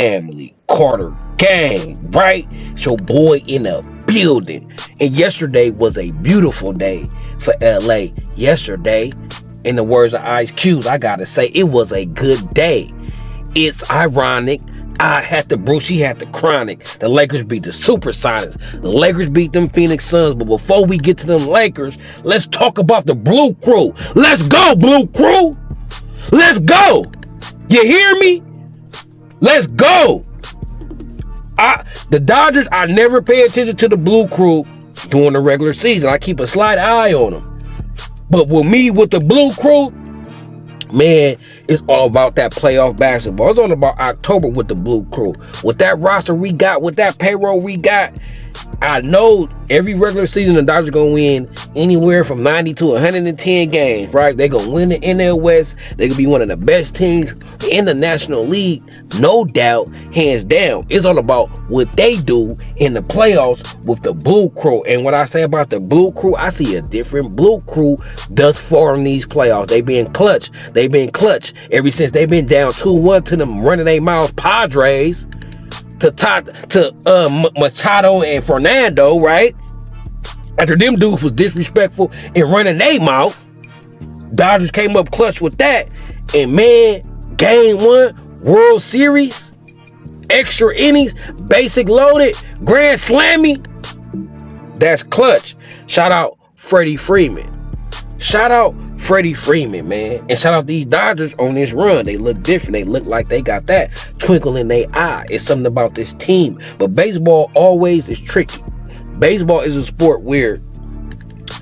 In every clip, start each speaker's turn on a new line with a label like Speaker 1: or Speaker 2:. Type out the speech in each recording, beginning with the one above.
Speaker 1: family, Carter gang, right? It's your boy in the building. And yesterday was a beautiful day for LA. Yesterday, in the words of Ice Cube, I gotta say, it was a good day. It's ironic. I had the Bruce, she had the chronic. The Lakers beat the Supersonics. The Lakers beat them Phoenix Suns. But before we get to them Lakers, let's talk about the Blue Crew. Let's go, Blue Crew. Let's go. You hear me? Let's go. The Dodgers, I never pay attention to the Blue Crew during the regular season. I keep a slight eye on them. But with me, with the Blue Crew, man, it's all about that playoff basketball. It's all about October with the Blue Crew. With that roster we got, with that payroll we got, I know every regular season the Dodgers are going to win anywhere from 90 to 110 games, right? They're going to win the NL West. They're going to be one of the best teams in the National League, no doubt, hands down. It's all about what they do in the playoffs with the Blue Crew. And what I say about the Blue Crew, I see a different Blue Crew thus far in these playoffs. They've been clutch. They've been clutch ever since they've been down 2-1 to them running their mouths Padres. To Machado and Fernando, right? After them dudes was disrespectful and running their mouth, Dodgers came up clutch with that. And man, game 1, World Series, extra innings, basic loaded, grand slammy. That's clutch. Shout out Freddie Freeman. Shout out Freddie Freeman, man. And shout out these Dodgers on this run. They look different. They look like they got that twinkle in their eye. It's something about this team. But baseball always is tricky. Baseball is a sport where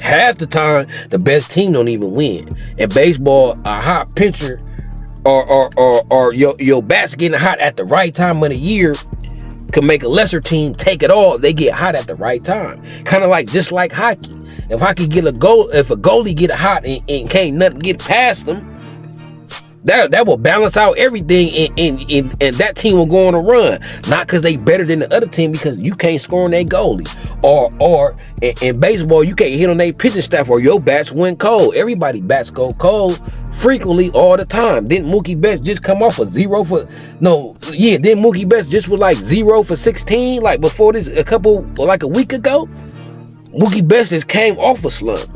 Speaker 1: half the time the best team don't even win. In baseball, a hot pitcher or your bats getting hot at the right time of the year can make a lesser team take it all. They get hot at the right time. Kind of like just like hockey. If hockey get a goal, if a goalie get hot and can't nothing get past them, that will balance out everything, and that team will go on a run. Not because they better than the other team, because you can't score on their goalie, or in baseball you can't hit on their pitching staff, or your bats went cold. Everybody bats go cold frequently all the time. Didn't Mookie Betts just come off a didn't Mookie Betts just was like 0 for 16 like before this like a week ago? Mookie Betts just came off a slump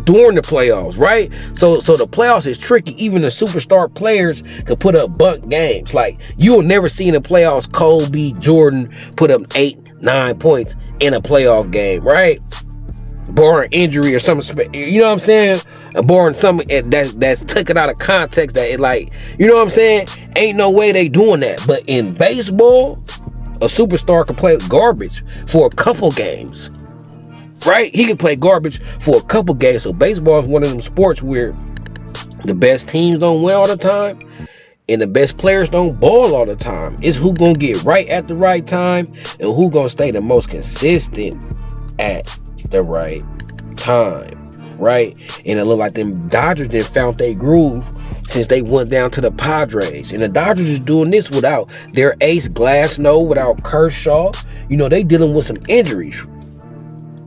Speaker 1: during the playoffs, right? So the playoffs is tricky. Even the superstar players can put up bunk games. Like, you will never see in the playoffs Kobe, Jordan put up 8-9 points in a playoff game, right? Barring injury or something, you know what I'm saying? Barring something that's taken out of context, that it, like, you know what I'm saying? Ain't no way they doing that. But in baseball, a superstar can play garbage for a couple games. Right? He can play garbage for a couple games. So baseball is one of them sports where the best teams don't win all the time and the best players don't ball all the time. It's who gonna get right at the right time and who gonna stay the most consistent at the right time. Right? And it look like them Dodgers then found their groove since they went down to the Padres. And the Dodgers is doing this without their ace Glasnow, without Kershaw. You know, they dealing with some injuries.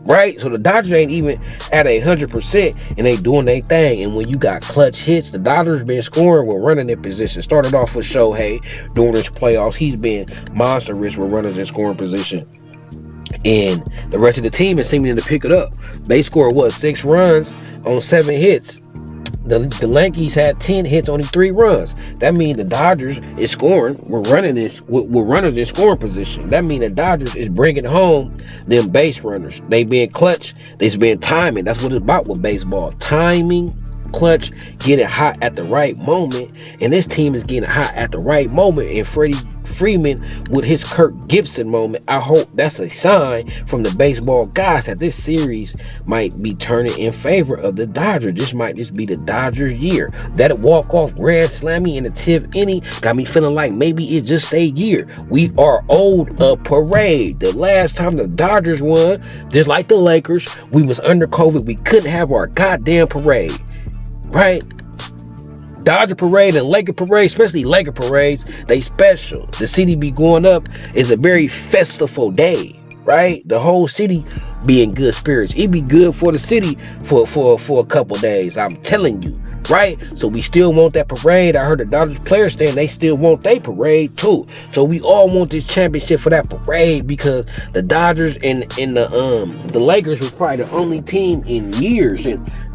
Speaker 1: Right? So the Dodgers ain't even at 100% and they doing their thing. And when you got clutch hits, the Dodgers been scoring with running in position. Started off with Shohei during this playoffs. He's been monstrous with runners in scoring position. And the rest of the team is seeming to pick it up. They scored 6 runs on 7 hits. The Yankees had 10 hits, only 3 runs. That means the Dodgers is scoring. We're running this with runners in scoring position. That means the Dodgers is bringing home them base runners. They being clutch. They've been timing. That's what it's about with baseball. Timing, clutch, getting hot at the right moment. And this team is getting hot at the right moment. And Freddie Freeman with his Kirk Gibson moment, I hope that's a sign from the baseball guys that this series might be turning in favor of the Dodgers. This might just be the Dodgers year. That walk-off grand slammy in the 10th inning got me feeling like maybe it's just a year. We are owed a parade. The last time the Dodgers won, just like the Lakers, we was under COVID. We couldn't have our goddamn parade. Right? Dodger parade and Laker parade, especially Laker parades, they special. The city be going up. It's a very festival day, right? The whole city be in good spirits. It be good for the city for a couple days. I'm telling you, right? So we still want that parade. I heard the Dodgers players saying they still want their parade too. So we all want this championship for that parade, because the Dodgers and the Lakers was probably the only team in years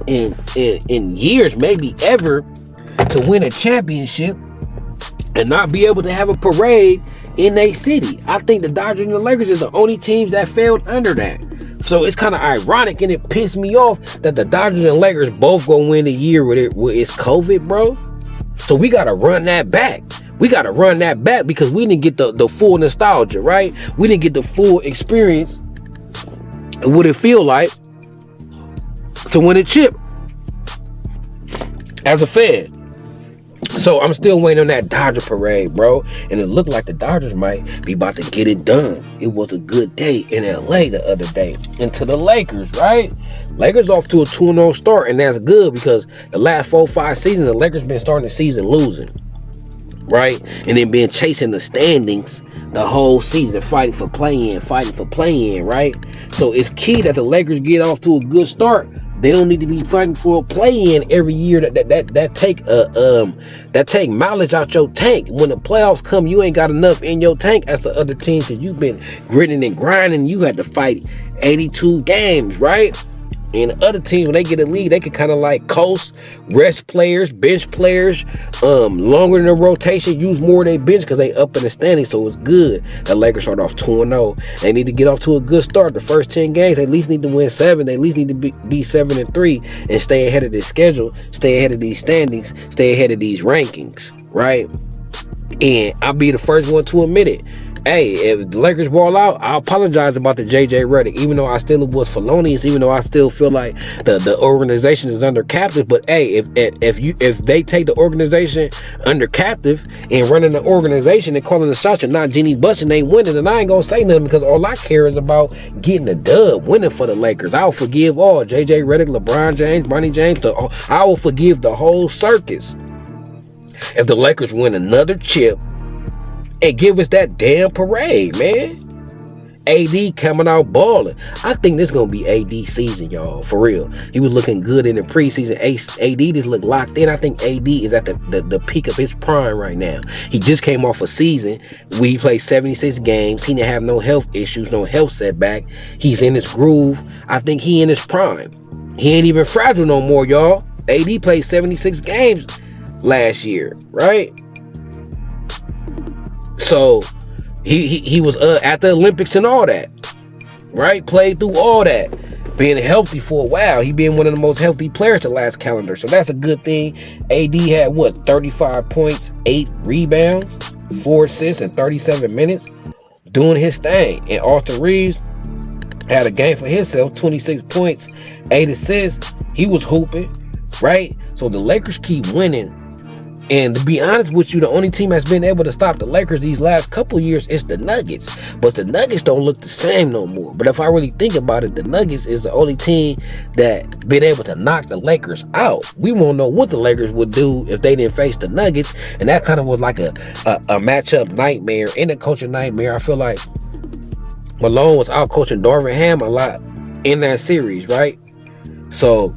Speaker 1: in years, maybe ever, to win a championship and not be able to have a parade in a city. I think the Dodgers and the Lakers is the only teams that failed under that. So it's kind of ironic, and it pissed me off that the Dodgers and Lakers both gonna win the year with it's COVID, bro. So we gotta run that back. We gotta run that back, because we didn't get the full nostalgia, right? We didn't get the full experience of what it feel like to win a chip as a fan. So I'm still waiting on that Dodger parade, bro. And it looked like the Dodgers might be about to get it done. It was a good day in LA the other day. And to the Lakers, right? Lakers off to a 2-0 start, and that's good, because the last 4-5 seasons, the Lakers been starting the season losing, right? And then been chasing the standings the whole season, fighting for play-in, right? So it's key that the Lakers get off to a good start. They don't need to be fighting for a play-in every year. That take mileage out your tank. When the playoffs come, you ain't got enough in your tank as the other teams, because you've been gritting and grinding. You had to fight 82 games, right? And the other teams, when they get a lead, they can kind of like coast, rest players, bench players, longer in the rotation, use more of their bench because they up in the standings. So it's good. The Lakers start off 2-0. They need to get off to a good start. The first 10 games, they at least need to win 7. They at least need to be 7-3 and stay ahead of this schedule, stay ahead of these standings, stay ahead of these rankings, right? And I'll be the first one to admit it. Hey, if the Lakers ball out, I apologize about the JJ Redick, even though I still was felonious, even though I still feel like the organization is under captive. But hey, if they take the organization under captive and running the organization and calling the shots and not Jenny Buss and they winning, then I ain't gonna say nothing, because all I care is about getting the dub, winning for the Lakers. I'll forgive all JJ Redick, LeBron James, Bronny James. I will forgive the whole circus if the Lakers win another chip and give us that damn parade, man. AD coming out balling. I think this gonna be AD season, y'all, for real. He was looking good in the preseason. AD just looked locked in. I think AD is at the peak of his prime right now. He just came off a season where he played 76 games. He didn't have no health issues, no health setback. He's in his groove. I think he in his prime. He ain't even fragile no more, y'all. AD played 76 games last year, right? So he was at the Olympics and all that, right? Played through all that, being healthy for a while. He been one of the most healthy players the last calendar, so that's a good thing. AD had 35 points, 8 rebounds, 4 assists in 37 minutes, doing his thing. And Austin Reeves had a game for himself, 26 points, 8 assists. He was hooping, right? So the Lakers keep winning. And to be honest with you, the only team that's been able to stop the Lakers these last couple years is the Nuggets. But the Nuggets don't look the same no more. But if I really think about it, the Nuggets is the only team that been able to knock the Lakers out. We won't know what the Lakers would do if they didn't face the Nuggets. And that kind of was like a matchup nightmare and a coaching nightmare. I feel like Malone was out coaching Darvin Ham a lot in that series, right? So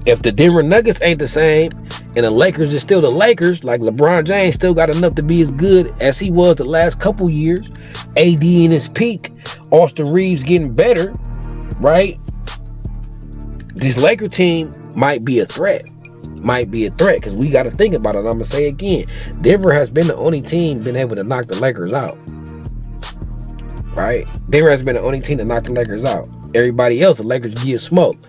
Speaker 1: if the Denver Nuggets ain't the same, and the Lakers is still the Lakers, like LeBron James still got enough to be as good as he was the last couple years, AD in his peak, Austin Reeves getting better, right? This Laker team might be a threat. Because we got to think about it. I'm going to say again, Denver has been the only team been able to knock the Lakers out, right? Denver has been the only team to knock the Lakers out. Everybody else, the Lakers get smoked.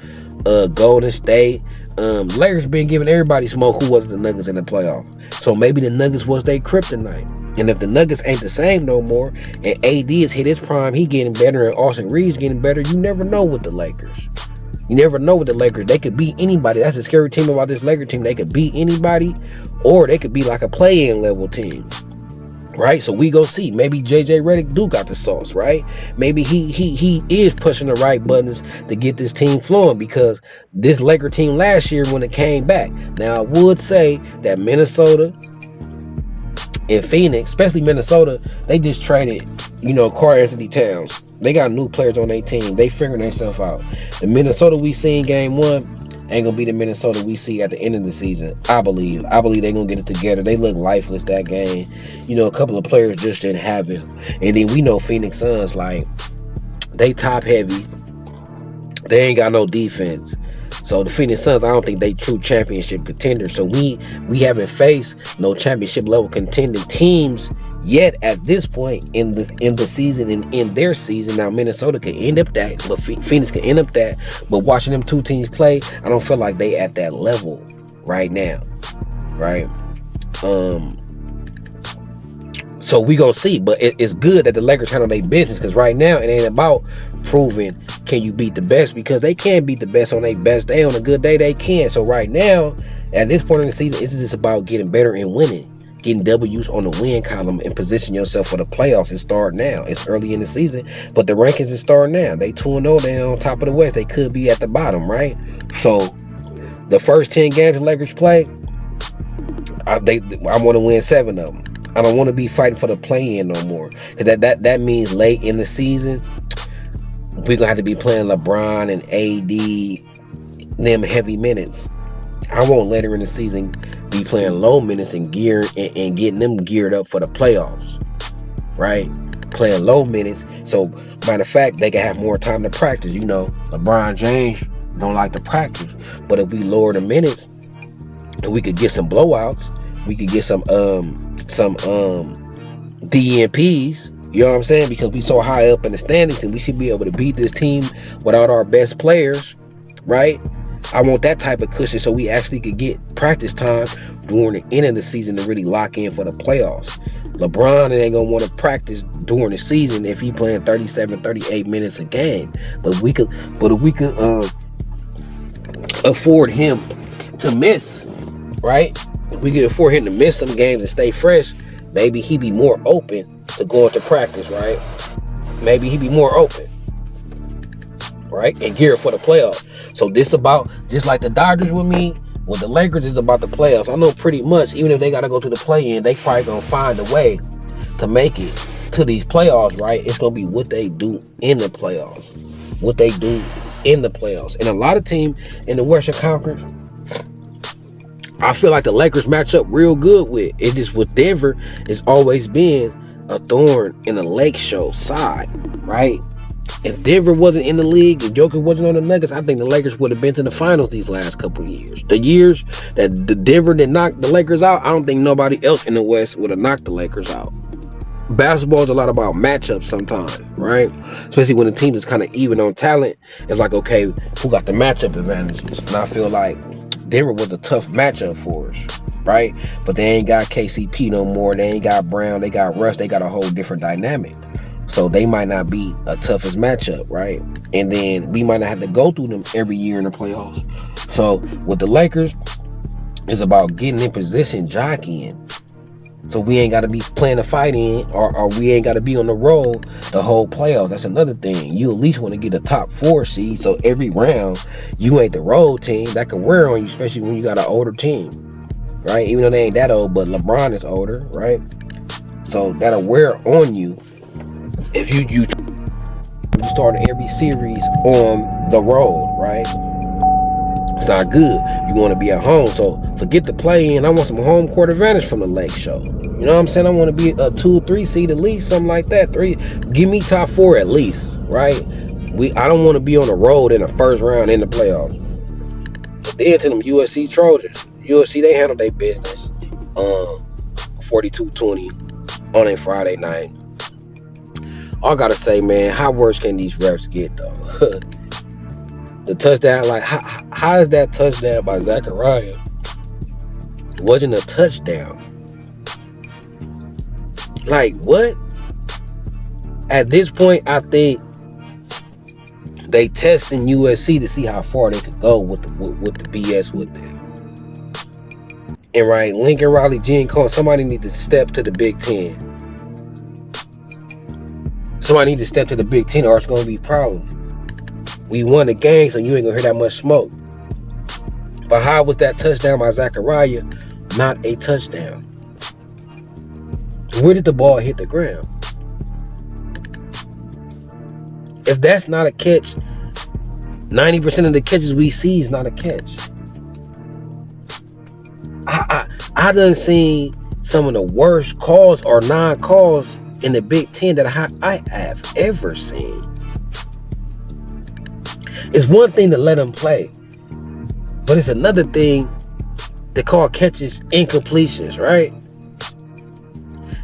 Speaker 1: Golden State, Lakers been giving everybody smoke who was the Nuggets in the playoffs. So maybe the Nuggets was their kryptonite. And if the Nuggets ain't the same no more, and AD has hit his prime, he getting better, and Austin Reeves getting better, you never know with the Lakers. You never know with the Lakers. They could beat anybody. That's the scary team about this Laker team. They could beat anybody, or they could be like a play-in level team. Right, so we go see. Maybe JJ Redick do got the sauce, right? Maybe he is pushing the right buttons to get this team flowing, because this Laker team last year when it came back. Now I would say that Minnesota and Phoenix, especially Minnesota, they just traded, Karl Anthony Towns. They got new players on their team. They figuring themselves out. The Minnesota we seen game 1 ain't gonna be the Minnesota we see at the end of the season. I believe they're gonna get it together. They look lifeless that game. You know, a couple of players just didn't have it. And then we know Phoenix Suns, like, they top heavy. They ain't got no defense. So the Phoenix Suns, I don't think they true championship contenders. So we haven't faced no championship level contending teams yet at this point in the season and in their season. Now Minnesota could end up that, but Phoenix could end up that. But watching them two teams play, I don't feel like they at that level right now, right? So we gonna see. But it's good that the Lakers handle their business, because right now it ain't about proving can you beat the best, because they can beat the best on their best day. On a good day they can. So right now at this point in the season, it's just about getting better and winning, getting W's on the win column, and position yourself for the playoffs. It start now. It's early in the season, but the rankings is starting now. They 2-0, they on top of the West. They could be at the bottom, right? So the first 10 games the Lakers play, I want to win 7 of them. I don't want to be fighting for the play-in no more, because that means late in the season we're gonna have to be playing LeBron and AD, them heavy minutes. I won't later in the season be playing low minutes and getting them geared up for the playoffs, right? Playing low minutes. So matter of fact, they can have more time to practice. You know, LeBron James don't like to practice, but if we lower the minutes, we could get some blowouts. We could get some DNPs. You know what I'm saying? Because we so high up in the standings, and we should be able to beat this team without our best players, right? I want that type of cushion so we actually could get practice time during the end of the season to really lock in for the playoffs. LeBron ain't gonna want to practice during the season if he playing 37, 38 minutes a game. But if we could afford him to miss, right? If we could afford him to miss some games and stay fresh, maybe he be more open to go into practice, right? Maybe he be more open, right? And gear for the playoffs. So this about, just like the Dodgers with me, with the Lakers is about the playoffs. I know pretty much, even if they got to go to the play-in, they probably going to find a way to make it to these playoffs, right? It's going to be what they do in the playoffs. What they do in the playoffs. And a lot of teams in the Western Conference, I feel like the Lakers match up real good with. It just with Denver, it's always been a thorn in the Lake Show side, right? If Denver wasn't in the league, if Joker wasn't on the Nuggets, I think the Lakers would have been to the finals these last couple of years. The years that the Denver did knock the Lakers out, I don't think nobody else in the West would have knocked the Lakers out. Basketball is a lot about matchups sometimes, right? Especially when the team is kind of even on talent. It's like, okay, who got the matchup advantages? And I feel like Denver was a tough matchup for us, right? But they ain't got KCP no more. They ain't got Brown. They got Russ. They got a whole different dynamic. So they might not be a toughest matchup, right? And then we might not have to go through them every year in the playoffs. So with the Lakers, it's about getting in position, jockeying. So we ain't got to be playing a fight in, or we ain't got to be on the road the whole playoffs. That's another thing. You at least want to get a top 4 seed, so every round you ain't the road team. That can wear on you, especially when you got an older team, right? Even though they ain't that old, but LeBron is older, right? So that'll wear on you if you start every series on the road, right? It's not good. You want to be at home. So forget the play-in. I want some home court advantage from the Lake Show. You know what I'm saying? I want to be a 2-3 seed at least, something like that. 3. Give me top 4 at least, right? I don't want to be on the road in the first round in the playoffs. But then to them USC+Trojans. USC, they handle their business. 42-20 on a Friday night. All I gotta say, man, how worse can these refs get though? The touchdown, like how is that touchdown by Zachariah? It wasn't a touchdown. Like what? At this point, I think they testing USC to see how far they could go with the BS with them. And right, Lincoln Riley, Gene Cole, somebody need to step to the Big Ten. Somebody need to step to the Big Ten, or it's gonna be a problem. We won the game, so you ain't gonna hear that much smoke. But how was that touchdown by Zachariah not a touchdown? Where did the ball hit the ground? If that's not a catch, 90% of the catches we see is not a catch. I done seen some of the worst calls or non-calls in the Big Ten that I have ever seen. It's one thing to let them play, but it's another thing to call catches incompletions, right?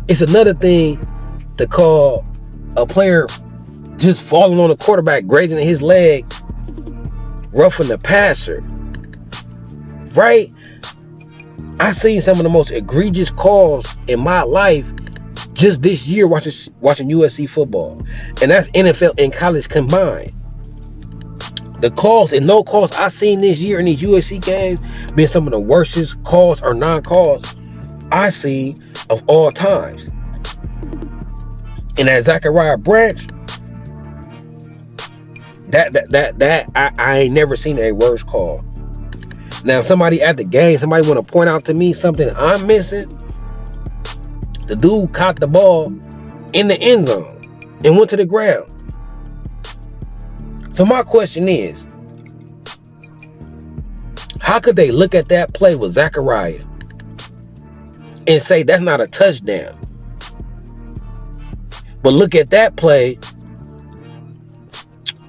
Speaker 1: It's another thing to call a player just falling on the quarterback, grazing his leg, roughing the passer, right? I seen some of the most egregious calls in my life just this year watching USC football, and that's NFL and college combined. The calls and no calls I seen this year in these USC games been some of the worstest calls or non-calls I see of all times. And that Zachariah Branch, I ain't never seen a worse call. Now, if somebody at the game, somebody want to point out to me something I'm missing, the dude caught the ball in the end zone and went to the ground. So my question is, how could they look at that play with Zachariah and say that's not a touchdown? But look at that play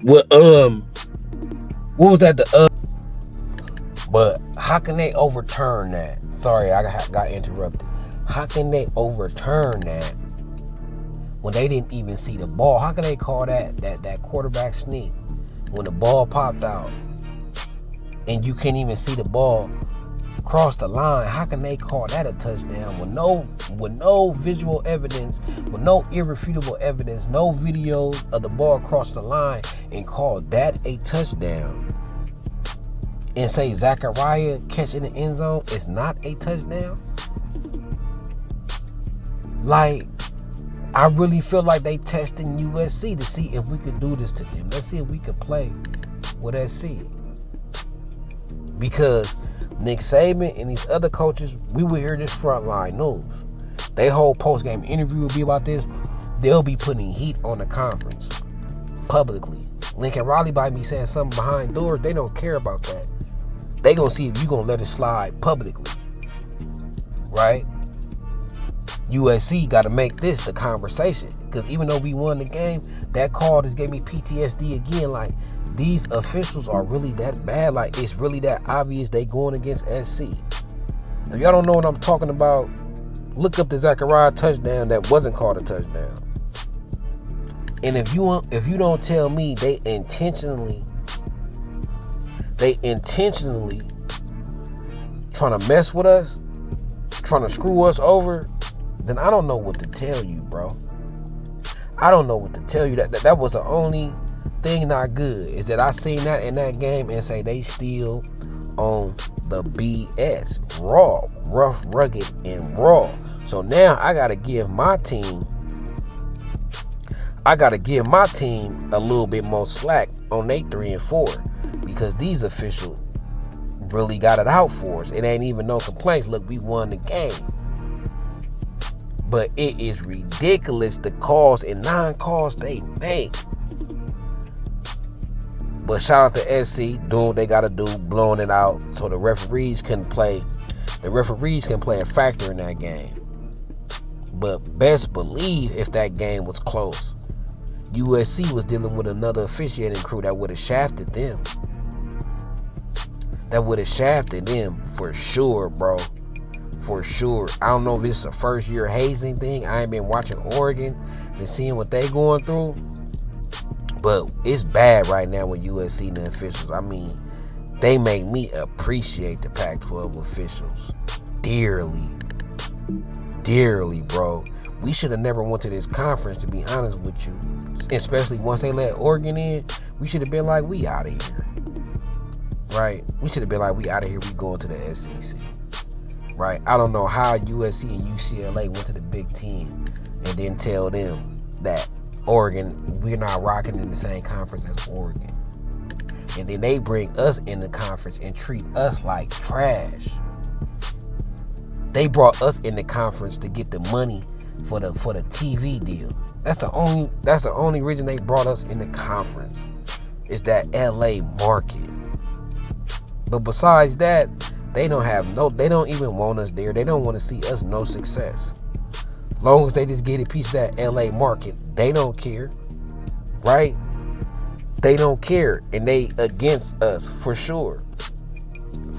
Speaker 1: with what was that? But how can they overturn that? Sorry, I got interrupted. How can they overturn that when they didn't even see the ball? How can they call that quarterback sneak when the ball popped out and you can't even see the ball cross the line? How can they call that a touchdown with no visual evidence, with no irrefutable evidence, no videos of the ball cross the line, and call that a touchdown? And say Zachariah catching the end zone is not a touchdown? Like, I really feel like they testing USC to see if we could do this to them. Let's see if we could play with SC. Because Nick Saban and these other coaches, we will hear this frontline news. They whole post-game interview will be about this. They'll be putting heat on the conference publicly. Lincoln Riley by me saying something behind doors, they don't care about that. They gonna see if you gonna let it slide publicly, right? USC got to make this the conversation, because even though we won the game, that call just gave me PTSD again. Like, these officials are really that bad. Like, it's really that obvious they going against SC. If y'all don't know what I'm talking about, look up the Zachariah touchdown that wasn't called a touchdown. And if you don't tell me they intentionally trying to mess with us, trying to screw us over, then I don't know what to tell you, bro. I don't know what to tell you. That was the only thing not good, is that I seen that in that game and say they still on the BS. Raw, rough, rugged, and raw. So now I gotta give my team a little bit more slack on they 3 and 4, because these officials really got it out for us. It ain't even no complaints. Look, we won the game. But it is ridiculous the calls and non-calls they make. But shout out to SC, doing what they gotta do, blowing it out so the referees can play. The referees can play a factor in that game. But best believe if that game was close, USC was dealing with another officiating crew that would have shafted them. That would have shafted them for sure, bro. For sure. I don't know if it's a first year hazing thing. I ain't been watching Oregon and seeing what they going through. But it's bad right now with USC and the officials. I mean, they make me appreciate the Pac-12 officials dearly. Dearly, bro. We should have never went to this conference, to be honest with you. Especially once they let Oregon in, we should have been like, we out of here. Right? We should have been like, we out of here, we going to the SEC. Right? I don't know how USC and UCLA went to the Big Ten and then tell them that Oregon, we're not rocking in the same conference as Oregon. And then they bring us in the conference and treat us like trash. They brought us in the conference to get the money for the TV deal. That's the only reason they brought us in the conference.
Speaker 2: is that LA market. But besides that, they don't even want us there. They don't want to see us no success. Long as they just get a piece of that LA market, they don't care. Right? They don't care. And they against us for sure.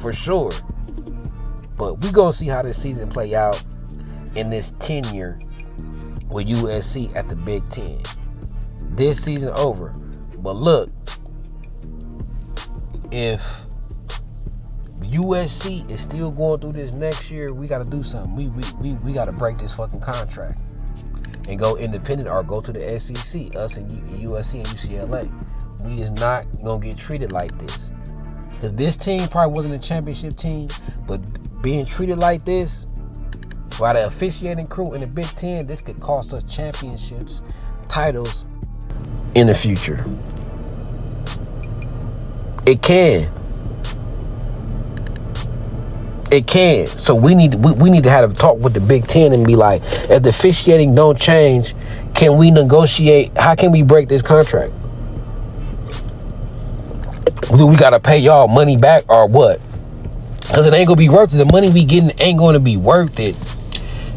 Speaker 2: For sure. But we gonna see how this season play out in this tenure with USC at the Big Ten. This season over. But look, if USC is still going through this next year, we gotta do something. We gotta break this fucking contract and go independent or go to the SEC. Us and USC and UCLA. We is not gonna get treated like this. Because this team probably wasn't a championship team, but being treated like this by the officiating crew in the Big Ten, this could cost us championships, titles in the future. It can. It can. So we need to have a talk with the Big Ten and be like, if the officiating don't change, can we negotiate? How can we break this contract? Do we gotta pay y'all money back or what? Because it ain't gonna be worth it. The money we getting ain't gonna be worth it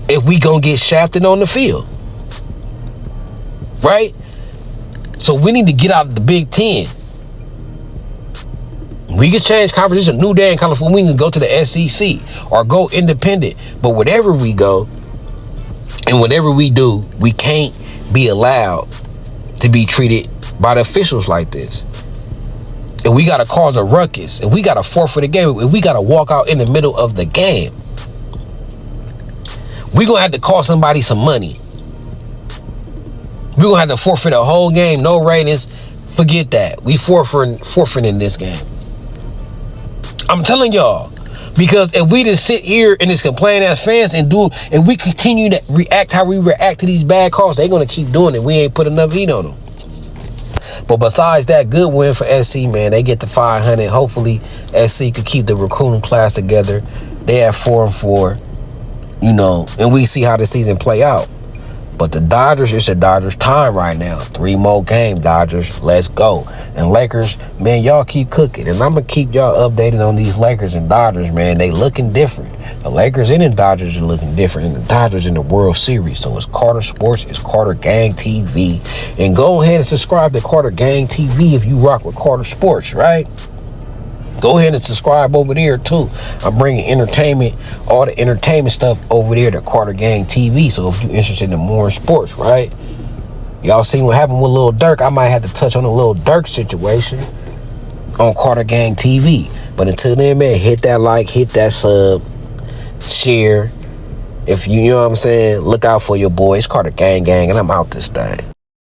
Speaker 2: if we gonna get shafted on the field. Right? So we need to get out of the Big Ten. We can change conference. It's a new day in California. We can go to the SEC or go independent. But whatever we go and whatever we do, we can't be allowed to be treated by the officials like this. And we got to cause a ruckus. And we got to forfeit the game. And we got to walk out in the middle of the game. We're going to have to cost somebody some money. We're going to have to forfeit a whole game. No ratings. Forget that. We forfeiting this game. I'm telling y'all. Because if we just sit here and just complain as fans and we continue to react how we react to these bad calls, they're going to keep doing it. We ain't put enough heat on them. But besides that, good win for SC, man. They get to 500. Hopefully, SC could keep the recruiting class together. They have 4-4, and we see how the season play out. But the Dodgers, it's the Dodgers' time right now. 3 more games, Dodgers. Let's go. And Lakers, man, y'all keep cooking. And I'm going to keep y'all updated on these Lakers and Dodgers, man. They looking different. The Lakers and the Dodgers are looking different. And the Dodgers in the World Series. So it's Carter Sports. It's Carter Gang TV. And go ahead and subscribe to Carter Gang TV if you rock with Carter Sports, right? Go ahead and subscribe over there, too. I'm bringing entertainment, all the entertainment stuff over there to Carter Gang TV. So if you're interested in more sports, right? Y'all seen what happened with Lil Durk. I might have to touch on the Lil Durk situation on Carter Gang TV. But until then, man, hit that like, hit that sub, share. If you know what I'm saying, look out for your boys, Carter Gang, and I'm out this thing.